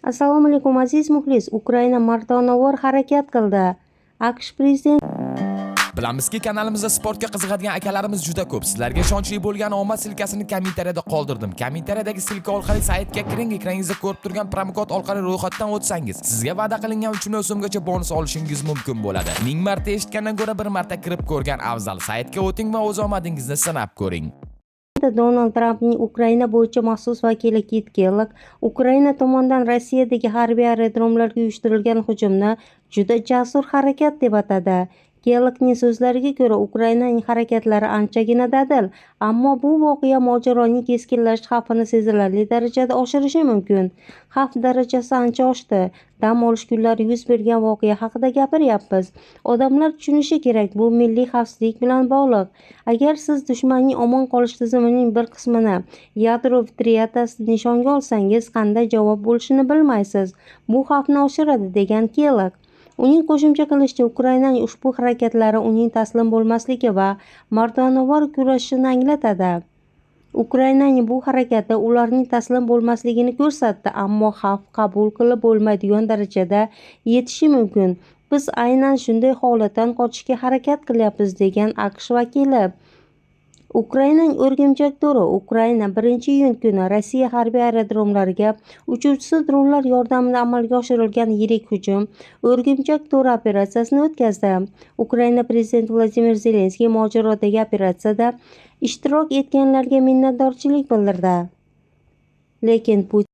Assalomu alaykum aziz muxlis. Ukraina mardonavor harakat qildi. AQSh prezidenti Bilamizki, kanalimizda sportga qiziqadigan akalarimiz juda ko'p. Sizlarga ishonchli bo'lgan omad silkasini kommentariyada qoldirdim. Kommentariyadagi silka orqali saytga kiring, ekraningizda ko'rib turgan promokod orqali ro'yxatdan o'tsangiz, sizga va'da qilingan 3 million so'mgacha bonus olishingiz mumkin bo'ladi. 1000 marta eshitgandan ko'ra 1 marta kirib ko'rgan afzal. Saytga o'ting va o'z omadingizni sinab ko'ring. Donald Trampning Ukraina bo'yicha maxsus vakili Kit Kellogg Ukraina tomonidan Rossiyadagi harbiy aerodromlarga uyushtirilgan hujumni juda jasur harakat deb atadi. Kelloggning so'zlariga ko'ra, Ukrainaning harakatlari anchagina dadil, ammo bu voqea mojaroning keskinlashish xavfini sezilarli darajada oshirishi mumkin. Xavf darajasi ancha oshdi. Dam olish kunlari yuz bergan voqea haqida gapiryapmiz. Odamlar tushunishi kerak, bu milliy xavfsizlik bilan bog'liq. Agar siz dushmanning omon qolish tizimining bir qismini yadroviy triadasida nishonga olsangiz, qanday javob bo'lishini bilmaysiz. Bu xavfni oshiradi, degan Kellogg. Uning qo'shimcha qilishicha, Ukrainaning ushbu harakatlari uning taslim bo'lmasligi va mardonavor kurashishini anglatadi. Ukrainaning bu harakati ularning taslim bo'lmasligini ko'rsatdi, ammo xavf qabul qilib bo'lmaydigan darajada yetishi mumkin. Biz aynan shunday holatdan qochishga harakat qilyapmiz, degan AQSh vakili. Ukrainaning o'rgimchak to'ri Ukraina 1-iyun kuni Rossiya harbiy aerodromlariga uchuvchisiz dronlar yordamida amalga oshirilgan yirik hujum o'rgimchak to'ri operatsiyasini o'tkazdi. Ukraina prezidenti Vladimir Zelenskiy mojarodagi operatsiyada ishtirok etganlarga minnatdorchilik bildirdi. Lekin Putin